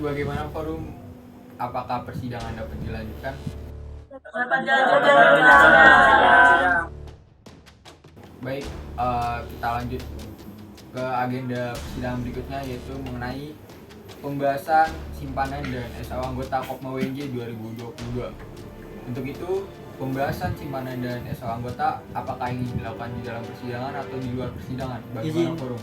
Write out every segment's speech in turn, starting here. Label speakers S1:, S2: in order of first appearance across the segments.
S1: bagaimana forum? Apakah persidangan dapat dilanjutkan? Baik, kita lanjut ke agenda persidangan berikutnya, yaitu mengenai pembahasan simpanan dan SAO anggota Kopma WNJ 2022. Untuk itu, pembahasan simpanan dan SAO anggota apakah ini dilakukan di dalam persidangan atau di luar persidangan? Bagaimana forum?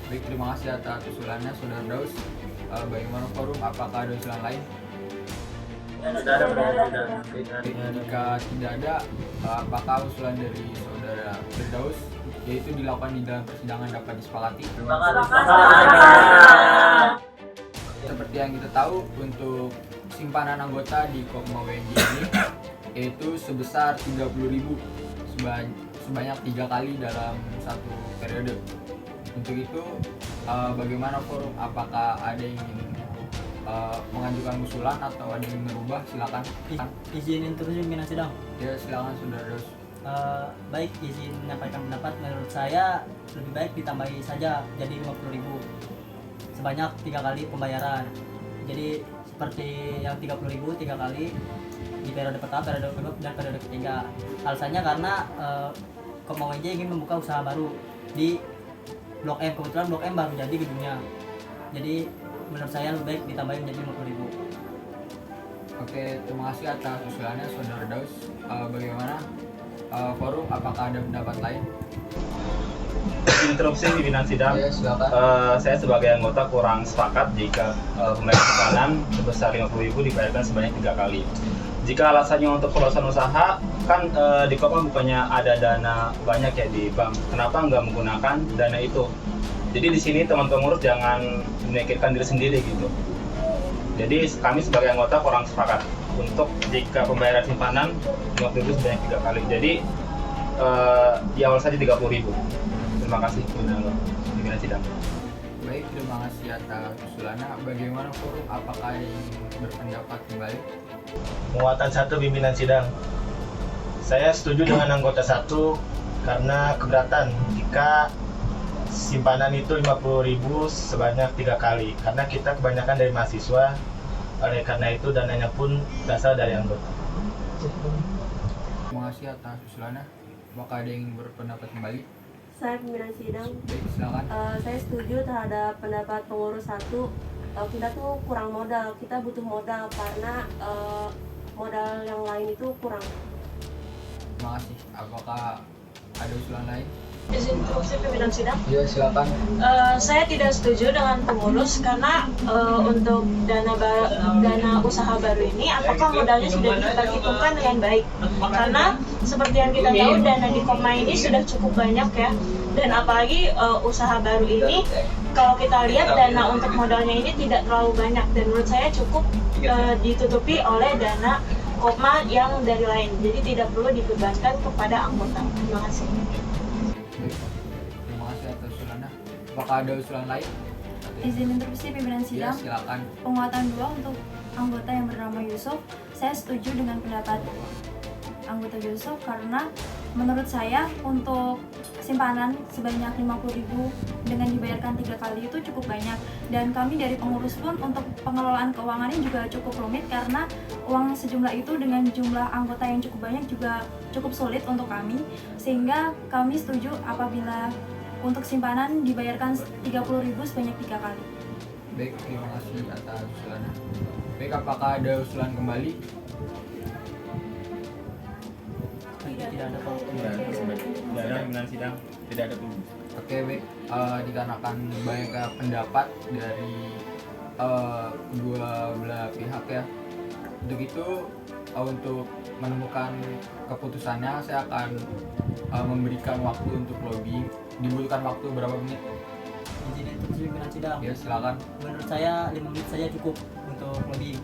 S1: Baik, terima kasih atas usulannya Saudara Daus. Bagaimana forum? Apakah ada usulan lain? Jika tidak ada, apakah usulan dari Saudara Firdaus yaitu dilakukan di dalam persidangan dapat disepakati? Seperti yang kita tahu, untuk simpanan anggota di Kopma WNJ ini yaitu sebesar 30.000 sebanyak 3 kali dalam satu periode. Untuk itu, bagaimana forum? Apakah ada yang ingin mengajukan usulan atau ada yang merubah? Silakan.
S2: Izin interupsi pimpinan sidang.
S1: Ya, silakan Saudara Daus.
S2: Baik, izin menyampaikan pendapat. Menurut saya lebih baik ditambahi saja jadi 50.000 sebanyak 3 kali pembayaran. Jadi seperti yang 30.000 3 kali di periode pertama, periode kedua, dan periode ketiga. Alasannya karena Kopma WNJ ingin membuka usaha baru di Blok M. Kebetulan Blok M baru jadi gedungnya. Jadi menurut saya lebih baik ditambahin menjadi 50.000.
S1: Oke, terima kasih atas usulannya Saudara Daus. Bagaimana forum? Apakah ada pendapat lain?
S3: Interupsi pimpinan sidang.
S1: Ya, silakan.
S3: Saya sebagai anggota kurang sepakat jika pembayaran simpanan sebesar 50.000 dibayarkan sebanyak 3 kali. Jika alasannya untuk perluasan usaha, kan di Kopma bukannya ada dana banyak ya di bank. Kenapa nggak menggunakan dana itu? Jadi di sini teman-teman pengurus jangan memikirkan diri sendiri gitu. Jadi kami sebagai anggota kurang sepakat untuk jika pembayaran simpanan 50.000 sebanyak 3 kali. Jadi di awal saja 30.000. Terima kasih pimpinan sidang.
S1: Baik, terima kasih atas usulannya. Bagaimana forum? Apakah yang berpendapat kembali?
S4: Muatan 1 pimpinan sidang. Saya setuju dengan anggota 1 karena keberatan jika simpanan itu 50.000 sebanyak 3 kali. Karena kita kebanyakan dari mahasiswa, oleh karena itu dananya pun berasal dari anggota.
S1: Terima kasih atas usulannya. Apakah ada yang berpendapat kembali?
S5: Saya pimpinan sidang.
S1: Baik, silakan.
S5: Saya setuju terhadap pendapat pengurus 1. Kita tuh kurang modal, kita butuh modal karena modal yang lain itu kurang.
S1: Terima kasih. Apakah ada usulan lain?
S6: Izin interupsi pimpinan sidang.
S1: Ya, silakan.
S6: Saya tidak setuju dengan pengurus karena untuk dana usaha baru ini apakah modalnya sudah diperhitungkan dengan baik, karena seperti yang kita tahu dana di Kopma ini sudah cukup banyak ya, dan apalagi usaha baru ini kalau kita lihat dana untuk modalnya ini tidak terlalu banyak, dan menurut saya cukup ditutupi oleh dana Kopma yang dari lain, jadi tidak perlu dibebankan kepada anggota. Terima kasih.
S1: Baik, terima kasih atas usulannya. Apakah ada usulan lain?
S7: Izin interupsi pimpinan
S1: Ya,
S7: sidang.
S1: silakan.
S7: Penguatan 2 untuk anggota yang bernama Yusuf. Saya setuju dengan pendapat anggota Yusuf karena menurut saya untuk simpanan sebanyak 50.000 dengan dibayarkan 3 kali itu cukup banyak, dan kami dari pengurus pun untuk pengelolaan keuangannya juga cukup rumit karena uang sejumlah itu dengan jumlah anggota yang cukup banyak juga cukup sulit untuk kami, sehingga kami setuju apabila untuk simpanan dibayarkan 30.000 sebanyak 3 kali.
S1: Baik, terima kasih atas usulannya. Baik, apakah ada usulan kembali?
S2: Tidak ada Pak.
S3: Tidak ada pimpinan sidang. Tidak ada pimpinan.
S1: Oke, baik. Dikarenakan banyak pendapat dari kedua belah pihak ya. Untuk itu, untuk menemukan keputusannya, saya akan memberikan waktu untuk lobbying. Dibutuhkan waktu berapa menit?
S2: Izin interupsi pimpinan sidang.
S1: Ya, silakan.
S2: Menurut saya 5 menit saja cukup untuk lobbying.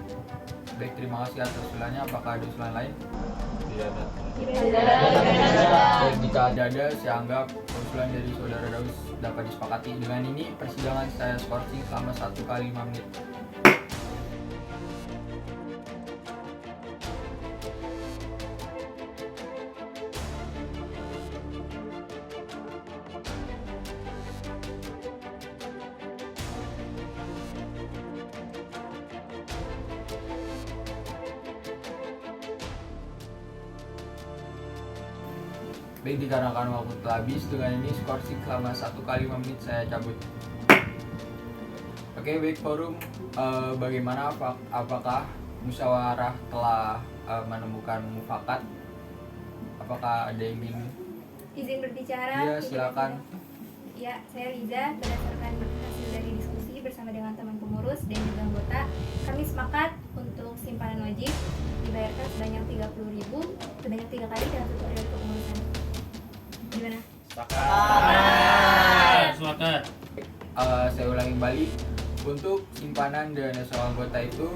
S1: Baik, terima kasih atas usulannya. Apakah ada usulan lain?
S3: Tidak ada.
S1: Baik, jika ada, saya anggap usulan dari Saudara Daus dapat disepakati. Dengan ini, persidangan saya skorsing selama 1 kali 5 menit. Baik, dikarenakan waktu telah habis, dengan ini skorsing selama 1 kali 5 menit saya cabut. Oke, baik forum, bagaimana apakah musyawarah telah menemukan mufakat? Apakah ada yang ingin?
S8: Izin berbicara.
S1: Iya, silakan.
S8: Ya, saya Riza. Berdasarkan hasil dari diskusi bersama dengan teman pengurus dan juga anggota, kami sepakat untuk simpanan wajib dibayarkan sebanyak 30.000 sebanyak 3 kali dalam satu periode kepengurusan. Gimana?
S3: Sepakat.
S1: Saya ulangi kembali, untuk simpanan dana sewa anggota itu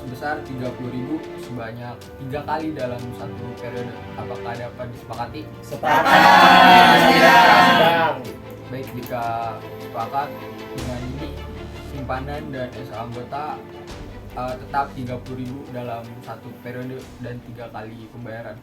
S1: sebesar 30.000 sebanyak 3 kali dalam satu periode. Apakah dapat disepakati?
S4: Sidang.
S1: Baik, jika sepakat, dengan ini simpanan dan SO anggota tetap 30.000 dalam satu periode dan 3 kali pembayaran.